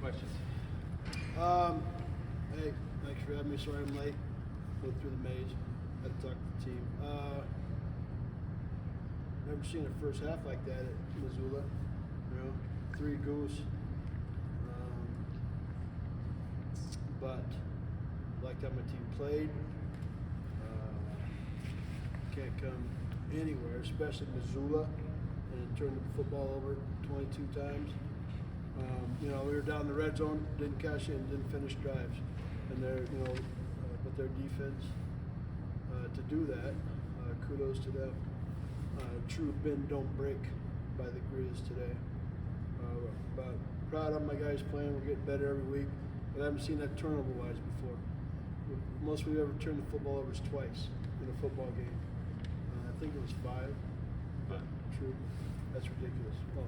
questions. Hey, thanks for having me. Sorry I'm late. Went through the maze. Had to talk to the team. Never seen a first half like that at Missoula. You know, 3 goose. But liked how my team played. Can't come anywhere, especially Missoula, and turn the football over 22 times. We were down in the red zone, didn't cash in, didn't finish drives, and but their defense to do that, kudos to them. True bend don't break by the Grizz today. But proud of my guys playing. We're getting better every week, but I haven't seen that turnover-wise before. Most we've ever turned the football over is twice in a football game. I think it was 5. But true, that's ridiculous. Well,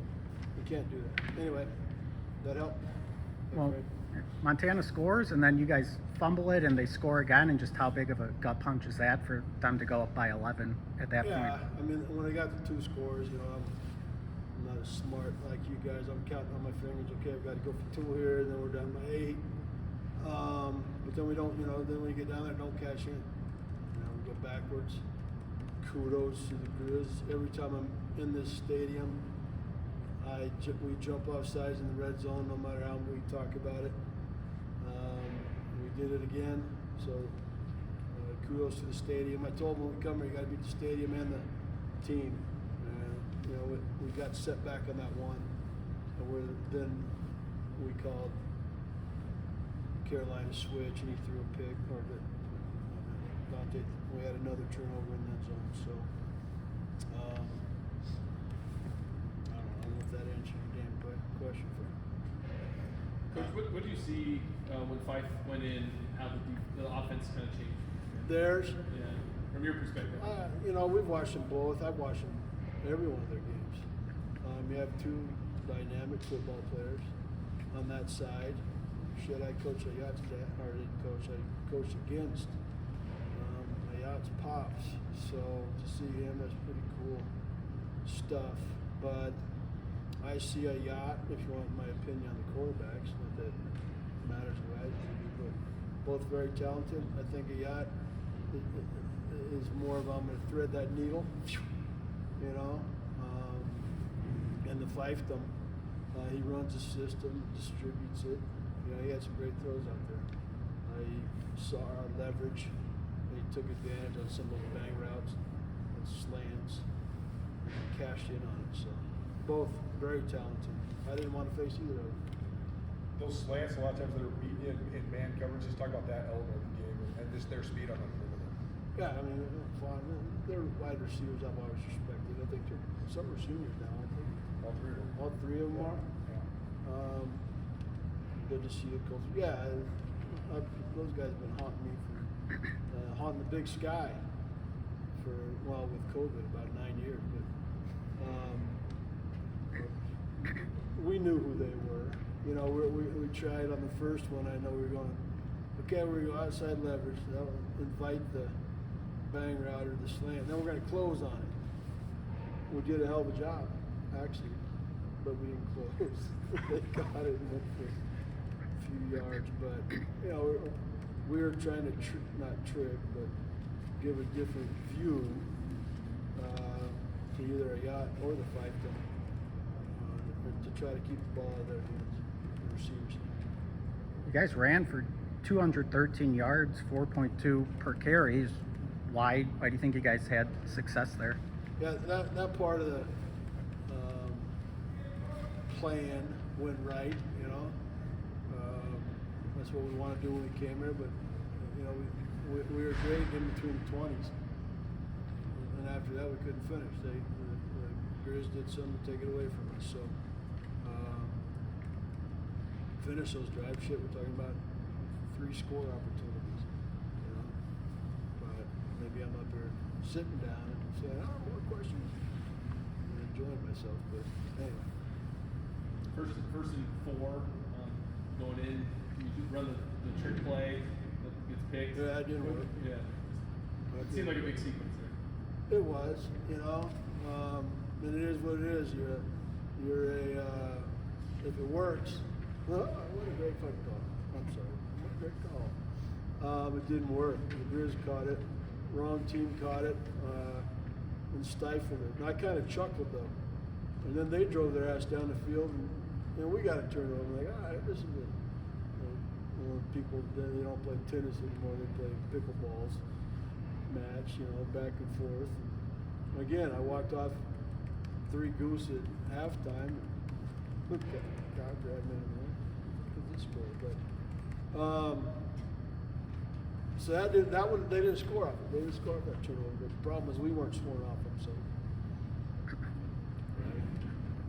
we can't do that. Anyway, that help? Well, Montana scores, and then you guys fumble it, and they score again, and just how big of a gut punch is that for them to go up by 11 at that point? Yeah, I mean, when I got the 2 scores, I'm not as smart like you guys. I'm counting on my fingers. Okay, I've got to go for 2 here, and then we're down by 8. But then we don't, then when you get down there, don't cash in. We go backwards. Kudos to the Grizz. Every time I'm in this stadium, we jump off sides in the red zone, no matter how we talk about it. We did it again, so kudos to the stadium. I told them when we come here, you got to beat the stadium and the team. We got set back on that one, and then we called Carolina switch, and he threw a pick, or Dante. We had another turnover in that zone, so I don't know if that answered your damn question for you. Coach, what do you see when Fife went in, how the offense kind of changed? Theirs? Yeah, from your perspective. We've watched them both. I've watched them every one of their games. You have 2 dynamic football players on that side. Should I coach Ayat's dad, or didn't coach? I coached against Ayat's pops. So to see him, that's pretty cool stuff. But I see Ayat, if you want my opinion on the quarterbacks, not that it matters what I do, but both very talented. I think Ayat is more of I'm going to thread that needle, and the fiefdom. He runs the system, distributes it. He had some great throws out there. He saw our leverage, and he took advantage of some of the bang routes and slants, and cashed in on it. So both very talented. I didn't want to face either of them. Those slants, a lot of times they're beaten in man coverage. Just talk about that element of the game and just their speed on the perimeter. Yeah, I mean, they're wide receivers I've always respected. I think some are seniors now, I think. All 3 of them. All 3 of them are? Yeah. Good to see it go through. Yeah, those guys have been haunting me for haunting the big sky for with COVID about 9 years. But we knew who they were. We tried on the first one. I know we were going. Okay, we're going to go outside leverage. That'll invite the bang route or the slant. Then we're going to close on it. We did a hell of a job, actually, but we didn't close. They got it and went for a few yards, but we were trying to not trick, but give a different view to either a yacht or the fiefdom to try to keep the ball out of their hands, the receivers. You guys ran for 213 yards, 4.2 per carries. Why do you think you guys had success there? Yeah, that part of the plan went right. That's what we want to do when we came here. But we were great in between the 20s, and after that we couldn't finish. The Grizz did something to take it away from us. So finish those drives. We're talking about 3 score opportunities. But maybe I'm up here sitting down and saying, more questions, and enjoying myself. But anyway. First and 4 going in. You run the trick play that gets picked. Yeah, that didn't work. Yeah. It seemed like a big sequence there. It was, and it is what it is. If it works, What a great fucking call. I'm sorry. What a great call. It didn't work. The Grizz caught it. Wrong team caught it and stifled it. And I kind of chuckled though. And then they drove their ass down the field, and we got to turn it over. Like, all right, this is it. People they don't play tennis anymore. They play pickleballs match, back and forth. And again, I walked off 3 goose at halftime. God, grab me in there. Look at this score, but so they didn't score off it. They didn't score off that turnover. But the problem is we weren't scoring off them. So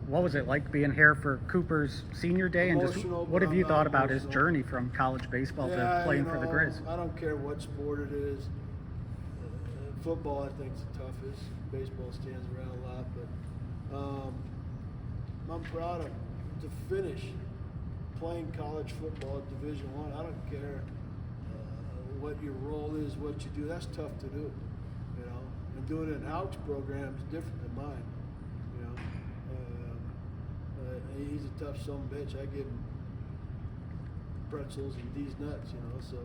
What was it like being here for Cooper's senior day, and just Emotional, what have but you I'm thought not about his emotional. journey from college baseball to playing for the Grizz? I don't care what sport it is. Football, I think, is the toughest. Baseball stands around a lot, but I'm proud of him to finish playing college football at Division I. I don't care what your role is, what you do. That's tough to do, And doing it in Houck's program is different than mine, he's a tough son of a bitch. I give him pretzels and these nuts, So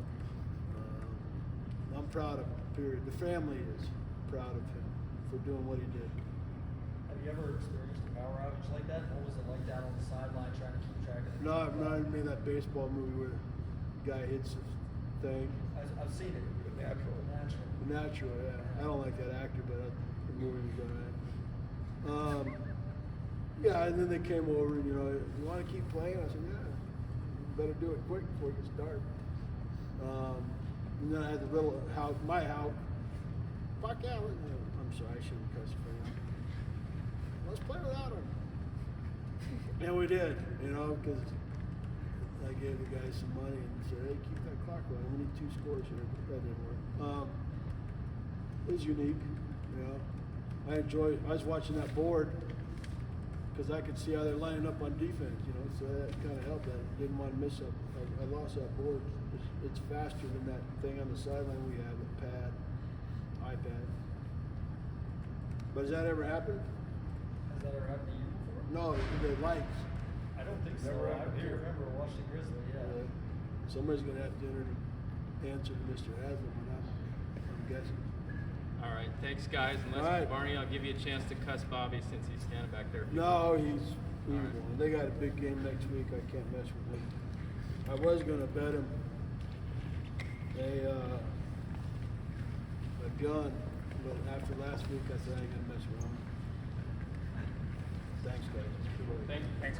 I'm proud of him. Period. The family is proud of him for doing what he did. Have you ever experienced a power outage like that? What was it like down on the sideline trying to keep track of the No, I've not even made that baseball movie where the guy hits his thing. I've seen it. Natural. Natural, yeah. I don't like that actor, but the movie was alright. Yeah, and then they came over and, you want to keep playing? I said, yeah, you better do it quick before it gets dark. And then I had the little house, my house. Fuck yeah, I'm sorry, I shouldn't cuss for him. Let's play without him. And we did, because I gave the guy some money and said, hey, keep that clock running. We need 2 scores here. That didn't work. It was unique, I was watching that board because I could see how they're lining up on defense, so that kind of helped. I didn't want to miss up. I lost that board. It's faster than that thing on the sideline we have, a iPad. But has that ever happened? Has that ever happened to you before? No, the lights. I don't think so. Never I happened can't here. remember watching Grizzly, yeah. Somebody's going to have to answer to Mr. Haslam, I'm guessing. All right, thanks guys. Unless All right. Barney, I'll give you a chance to cuss Bobby since he's standing back there. No, he's All right. one. They got a big game next week. I can't mess with him. I was gonna bet him a gun, but after last week, I said I ain't gonna mess with him. Thanks, guys. Thanks.